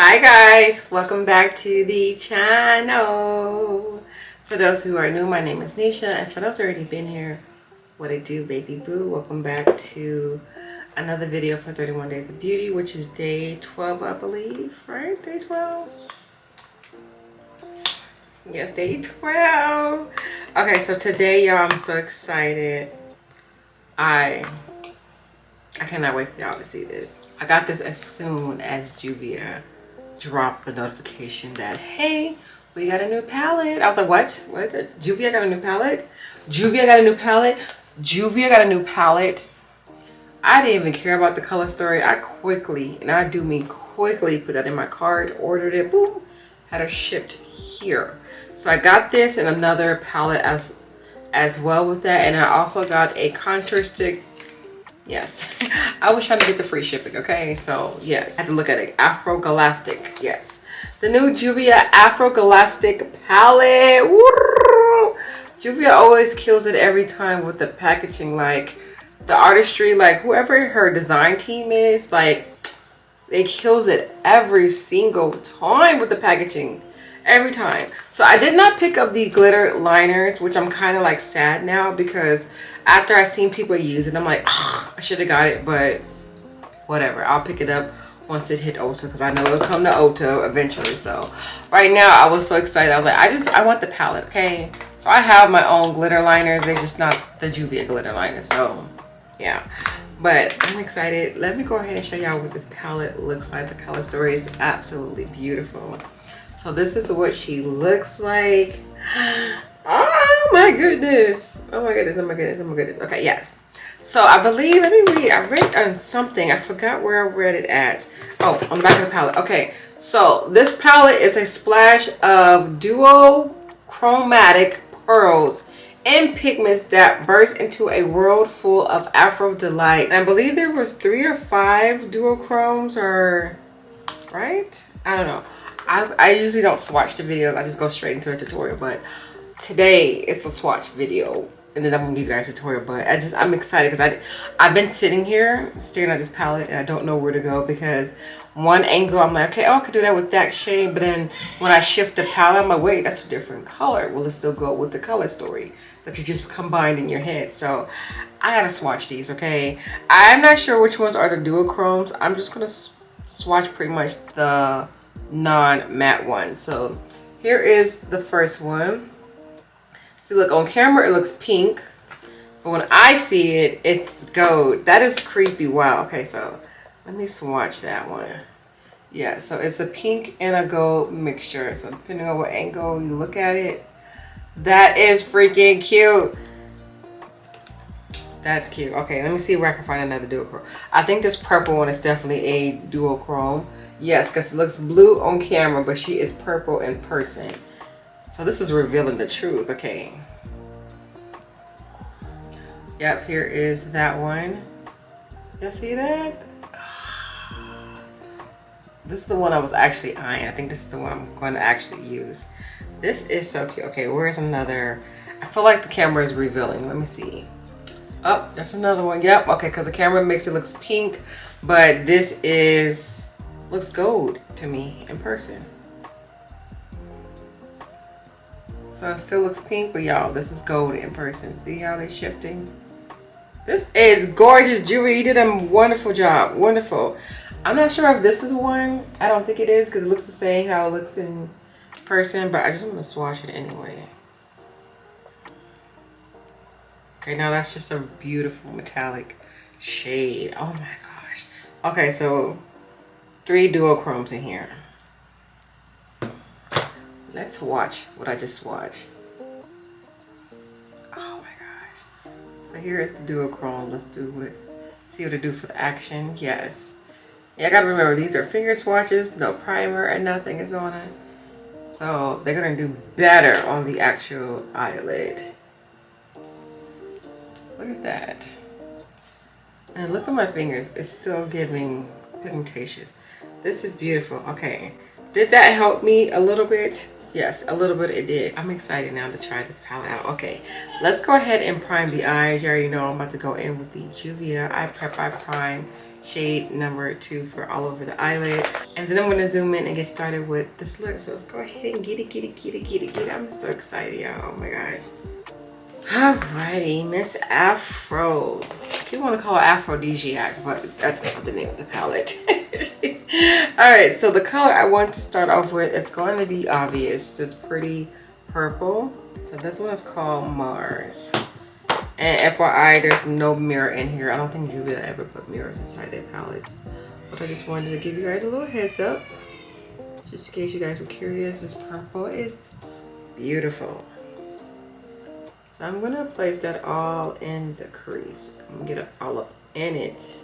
Hi guys, welcome back to the channel. For those who are new, my name is NESHA, and for those who already been here, what it do, baby boo? Welcome back to another video for 31 Days of Beauty, which is day 12, I believe, right? Day 12? Yes, day 12. Okay, so today, y'all, I'm so excited. I cannot wait for y'all to see this. I got this as soon as Juvia dropped the notification that, hey, we got a new palette. I was like, what? Juvia got a new palette? Juvia got a new palette? Juvia got a new palette? I didn't even care about the color story. I quickly, and I do mean quickly, put that in my cart, ordered it, boom, had it shipped here. So I got this and another palette as well with that. And I also got a contour stick. Yes, I was trying to get the free shipping, okay? So, yes, I had to look at it. Afrogalactic, yes. The new Juvia Afrogalactic palette. Woo! Juvia always kills it every time with the packaging. Like, the artistry, like, whoever her design team is, like, they kills it every single time with the packaging. Every time. So I did not pick up the glitter liners, which I'm kind of like sad now because after I seen people use it, I'm like, oh, I should have got it, but whatever. I'll pick it up once it hit Ulta because I know it'll come to Ulta eventually. So right now I was so excited. I was like, I want the palette, okay? So I have my own glitter liners. They're just not the Juvia glitter liners. So yeah. But I'm excited. Let me go ahead and show y'all what this palette looks like. The color story is absolutely beautiful. So this is what she looks like. Oh my goodness. Oh my goodness, oh my goodness, oh my goodness. Okay, yes. So I believe, let me read. I read on something. I forgot where I read it at. Oh, on the back of the palette. Okay, so this palette is a splash of duochromatic pearls and pigments that burst into a world full of Afro delight. And I believe there was 3 or 5 duochromes, or right? I don't know. I usually don't swatch the videos. I just go straight into a tutorial. But today it's a swatch video, and then I'm gonna give you guys a tutorial. But I'm excited because I've been sitting here staring at this palette and I don't know where to go because one angle I'm like, okay, oh, I could do that with that shade. But then when I shift the palette, I'm like, wait, that's a different color. Will it still go with the color story that you just combined in your head? So I gotta swatch these, okay? I'm not sure which ones are the duochromes. I'm just gonna swatch pretty much the non-matte one. So here is the first one. See, look, on camera it looks pink, but when I see it, it's gold. That is creepy. Wow. Okay, so let me swatch that one. Yeah, so it's a pink and a gold mixture. So depending on what angle you look at it, that is freaking cute. That's cute. Okay, let me see where I can find another duochrome. I think this purple one is definitely a duochrome. Yes, because it looks blue on camera, but she is purple in person. So this is revealing the truth. Okay. Yep, here is that one. Y'all see that? This is the one I was actually eyeing. I think this is the one I'm going to actually use. This is so cute. Okay, where's another? I feel like the camera is revealing. Let me see. Oh, there's another one. Yep. Okay, because the camera makes it looks pink, but this looks gold to me in person. So it still looks pink, but y'all, this is gold in person. See how they're shifting? This is gorgeous, Juvia. You did a wonderful job. Wonderful. I'm not sure if this is one. I don't think it is because it looks the same how it looks in person, but I just want to swatch it anyway. Okay, now that's just a beautiful metallic shade. Oh my gosh. Okay, so 3 duochromes in here. Let's watch what I just swatched. Oh my gosh. So here is the duochrome. Let's see what it do for the action. Yes. Yeah, I gotta remember these are finger swatches, no primer and nothing is on it. So they're gonna do better on the actual eyelid. Look at that. And look at my fingers. It's still giving pigmentation. This is beautiful. Okay. Did that help me a little bit? Yes, a little bit it did. I'm excited now to try this palette out. Okay, let's go ahead and prime the eyes. You already know I'm about to go in with the Juvia Eye Prep Eye Prime shade number 2 for all over the eyelid. And then I'm going to zoom in and get started with this look. So let's go ahead and get it. I'm so excited, y'all. Oh my gosh. Alrighty, Miss Afro. I keep want to call it Aphrodisiac, but that's not the name of the palette. Alright, so the color I want to start off with is going to be obvious. It's pretty purple. So this one is called Mars. And FYI, there's no mirror in here. I don't think Juvia ever put mirrors inside their palettes. But I just wanted to give you guys a little heads up. Just in case you guys were curious, this purple is beautiful. So I'm gonna place that all in the crease. I'm gonna get it all up in it.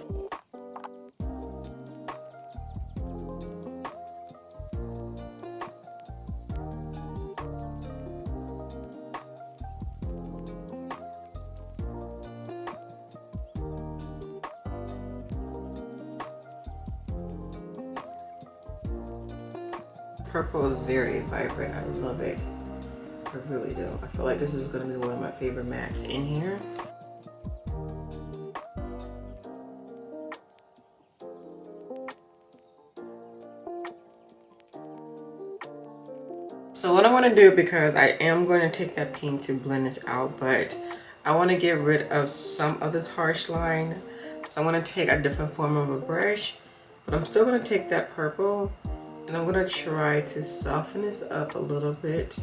Purple is very vibrant. I love it. I really do. I feel like this is gonna be one of my favorite mattes in here. So what I want to do, because I am going to take that pink to blend this out, but I want to get rid of some of this harsh line. So I'm going to take a different form of a brush, but I'm still going to take that purple and I'm going to try to soften this up a little bit.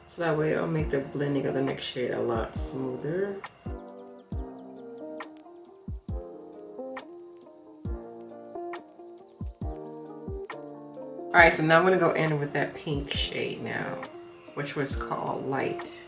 So that way it'll make the blending of the next shade a lot smoother. Alright, so now I'm going to go in with that pink shade now, which was called Light.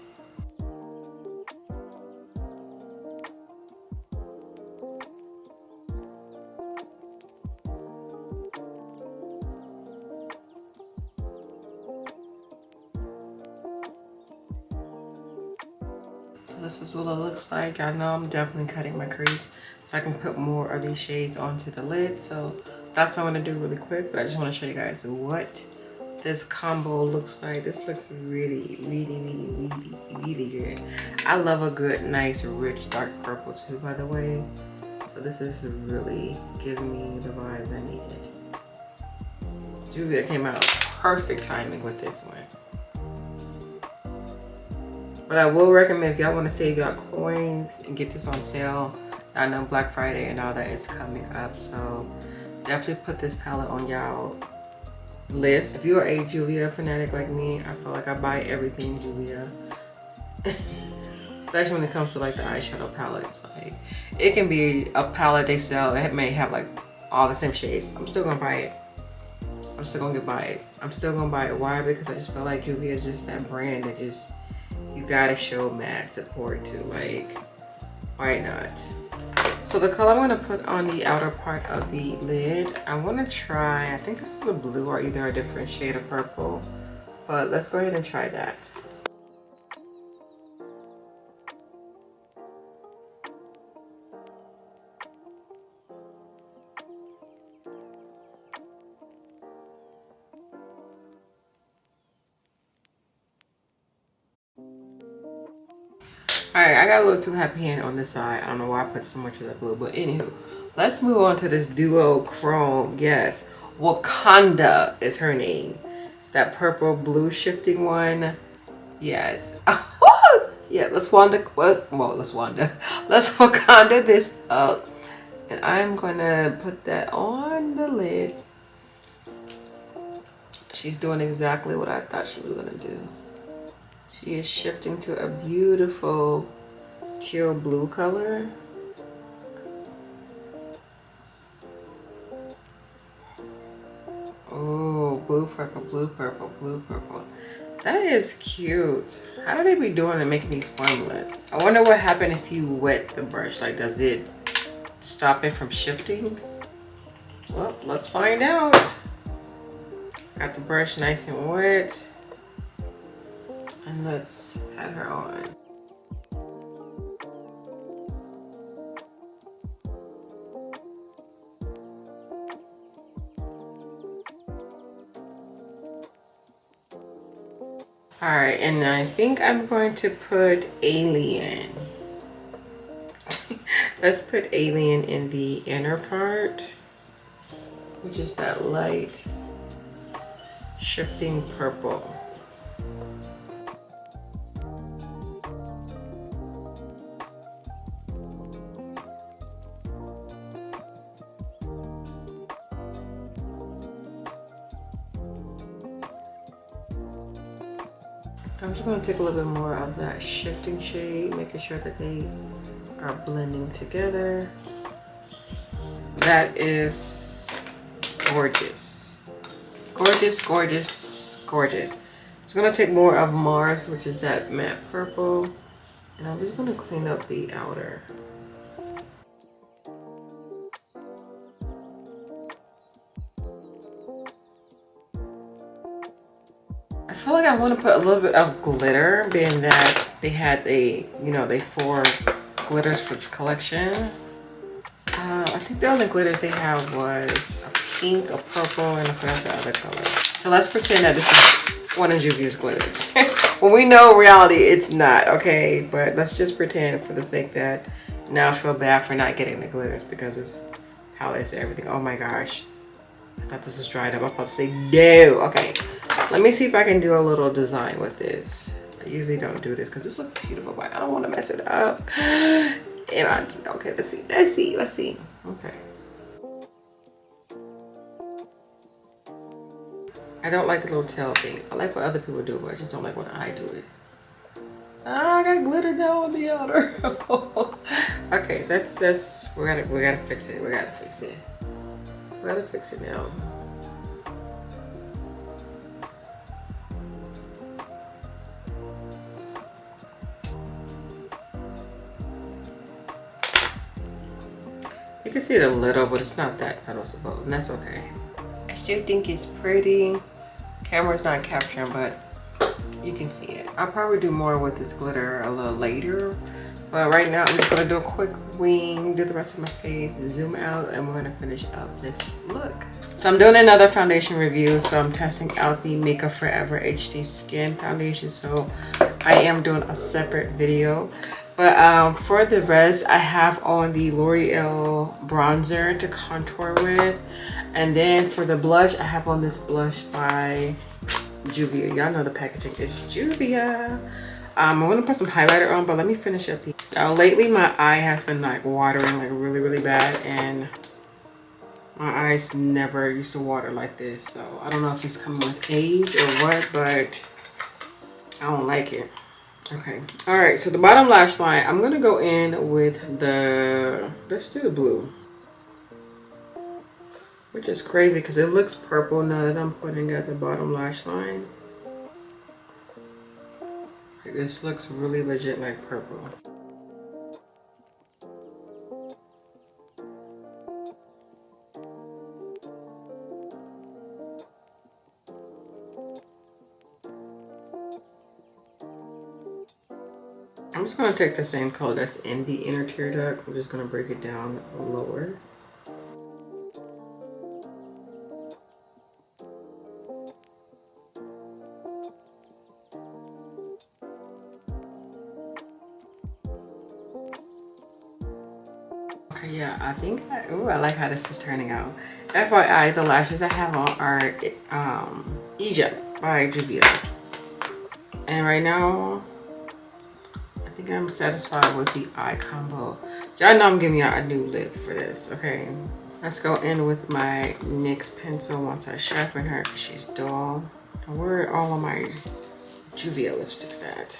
This is what it looks like. I know I'm definitely cutting my crease so I can put more of these shades onto the lid. So that's what I'm going to do really quick, but I just want to show you guys what this combo looks like. This looks really good. I love a good, nice, rich, dark purple too, by the way. So this is really giving me the vibes I needed. Juvia came out perfect timing with this one. But I will recommend, if y'all want to save y'all coins and get this on sale, I know Black Friday and all that is coming up, so definitely put this palette on y'all list. If you're a Juvia fanatic like me, I feel like I buy everything Juvia. Especially when it comes to like the eyeshadow palettes. Like, it can be a palette they sell, it may have like all the same shades. I'm still gonna buy it. I'm still gonna buy it. I'm still gonna buy it. Why? Because I just feel like Juvia is just that brand that just, you gotta show mad support to, like, why not? So the color I'm gonna put on the outer part of the lid, I wanna try, I think this is a blue or either a different shade of purple, but let's go ahead and try that. Alright, I got a little too happy hand on this side. I don't know why I put so much of that blue, but anywho, let's move on to this duo chrome. Yes, Wakanda is her name. It's that purple blue shifting one. Yes. Yeah, let's Wakanda this up. And I'm gonna put that on the lid. She's doing exactly what I thought she was gonna do. She is shifting to a beautiful teal blue color. Oh, blue, purple. That is cute. How do they be doing and making these formulas? I wonder what happened if you wet the brush. Like, does it stop it from shifting? Well, let's find out. Got the brush nice and wet. And let's pat her on. All right, and I think I'm going to put Alien. Let's put Alien in the inner part, which is that light shifting purple. I'm just going to take a little bit more of that shifting shade, making sure that they are blending together. That is gorgeous. Gorgeous, gorgeous, gorgeous. I'm going to take more of Mars, which is that matte purple, and I'm just going to clean up the outer. I feel like I want to put a little bit of glitter, being that they had they 4 glitters for this collection. I think the only glitters they have was a pink, a purple, and I forgot the other color. So let's pretend that this is one of Juvia's glitters. When we know reality, it's not, okay? But let's just pretend for the sake that now I feel bad for not getting the glitters because it's how they say everything. Oh my gosh. I thought this was dried up. I'm about to say no. Okay, let me see if I can do a little design with this. I usually don't do this because this looks beautiful, but I don't want to mess it up. Okay, let's see. Okay. I don't like the little tail thing. I like what other people do, but I just don't like when I do it. I got glitter down on the outer. Okay, we gotta fix it. We gotta fix it now. You can see it a little, but it's not that noticeable, and that's okay. I still think it's pretty. Camera's not capturing, but you can see it. I'll probably do more with this glitter a little later, but right now I'm just gonna do a quick wing, do the rest of my face, zoom out, and we're gonna finish up this look. So I'm doing another foundation review. So I'm testing out the Makeup Forever HD Skin Foundation. So I am doing a separate video. But for the rest, I have on the L'Oreal bronzer to contour with. And then for the blush, I have on this blush by Juvia. Y'all know the packaging is Juvia. I'm gonna put some highlighter on, but let me finish up the... lately my eye has been like watering like really, really bad, and my eyes never used to water like this. So I don't know if it's coming with age or what, but I don't like it. Okay, all right, so the bottom lash line, I'm gonna go in with the, let's do the blue, which is crazy because it looks purple now that I'm putting at the bottom lash line. This looks really legit like purple. I'm just going to take the same color that's in the inner tear duct. I'm just going to break it down lower. Okay, yeah, I think, I like how this is turning out. FYI, the lashes I have on are Egypt by Juvia. And right now, I think I'm satisfied with the eye combo. Y'all know I'm giving y'all a new lip for this, okay? Let's go in with my NYX pencil once I sharpen her because she's dull. And where are all of my Juvia lipsticks at?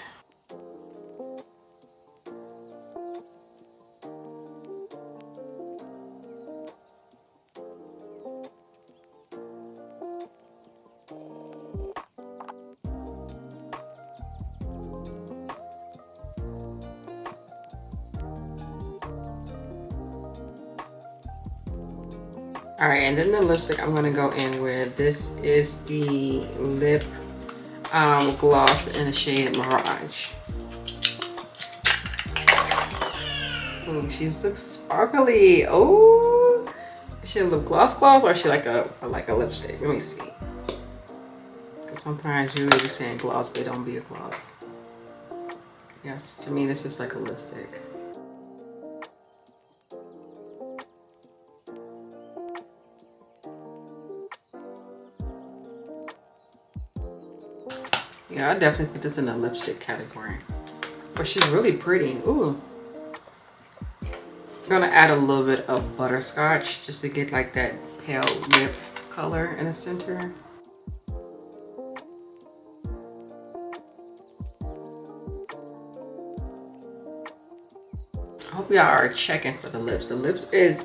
All right, and then the lipstick I'm gonna go in with, this is the lip gloss in the shade Mirage. Ooh, she looks sparkly. Oh, is she a lip gloss or is she like a lipstick? Let me see. Sometimes you be saying gloss, but it don't be a gloss. Yes, to me this is like a lipstick. Yeah, I definitely put this in the lipstick category. But she's really pretty. Ooh. I'm gonna add a little bit of butterscotch just to get like that pale lip color in the center. I hope y'all are checking for the lips. The lips is...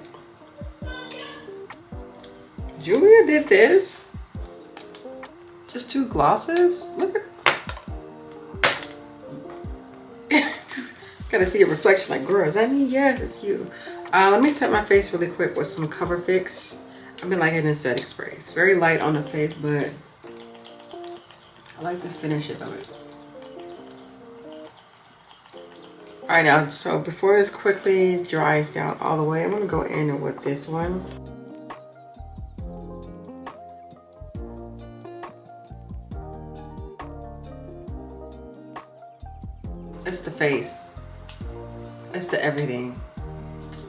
Julia did this. Just 2 glosses. Look at... Gotta see a reflection like, girl, is that me? Yes, it's you. Let me set my face really quick with some Cover Fix. I've been liking this setting spray. It's very light on the face, but I like the finish of it. All right, now, so before this quickly dries down all the way, I'm gonna go in with this one. It's the face. It's the everything.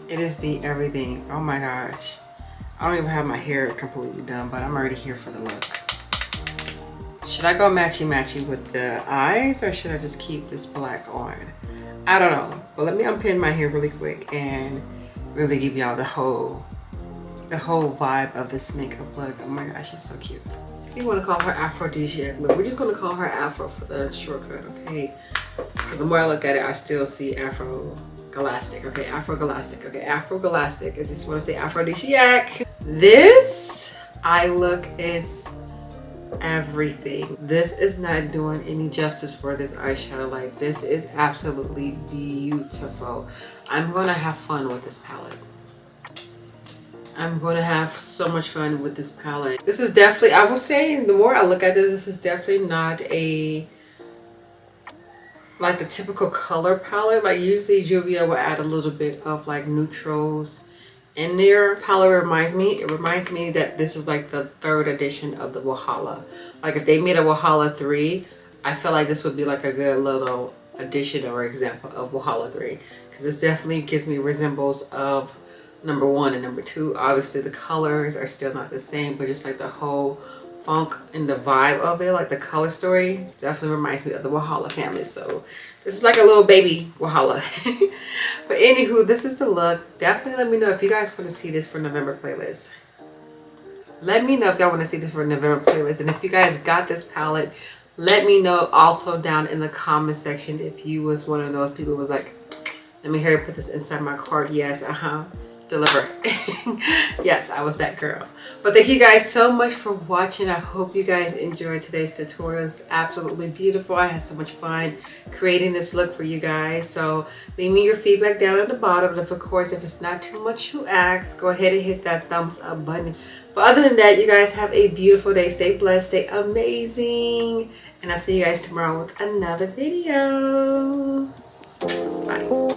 It is the everything. Oh my gosh. I don't even have my hair completely done, but I'm already here for the look. Should I go matchy-matchy with the eyes, or should I just keep this black on? I don't know. But let me unpin my hair really quick and really give y'all the whole vibe of this makeup look. Oh my gosh, she's so cute. You want to call her aphrodisiac look. We're just going to call her Afro for the shortcut, okay? Because the more I look at it, I still see Afrogalactic. Okay, Afrogalactic. Okay, Afrogalactic. I just want to say aphrodisiac. This eye look is everything. This is not doing any justice for this eyeshadow. Like, this is absolutely beautiful. I'm going to have fun with this palette. I'm going to have so much fun with this palette. This is definitely, I will say, the more I look at this, this is definitely not a, like the typical color palette. Like usually Juvia will add a little bit of like neutrals in their palette. It reminds me that this is like the 3rd edition of the Wahala. Like if they made a Wahala 3, I feel like this would be like a good little addition or example of Wahala 3. Because this definitely gives me resemblance of number 1 and number 2. Obviously the colors are still not the same, but just like the whole funk and the vibe of it, like the color story, definitely reminds me of the Wahala family. So this is like a little baby Wahala. But anywho, this is the look. Definitely let me know if you guys want to see this for November playlist. Let me know if y'all want to see this for November playlist. And if you guys got this palette, let me know also down in the comment section if you was one of those people who was like, let me hear you put this inside my cart. Yes, deliver. Yes, I was that girl. But thank you guys so much for watching. I hope you guys enjoyed today's tutorial. It's absolutely beautiful. I had so much fun creating this look for you guys. So leave me your feedback down at the bottom. And of course, if it's not too much to ask, go ahead and hit that thumbs up button. But other than that, you guys have a beautiful day. Stay blessed, stay amazing, and I'll see you guys tomorrow with another video. Bye.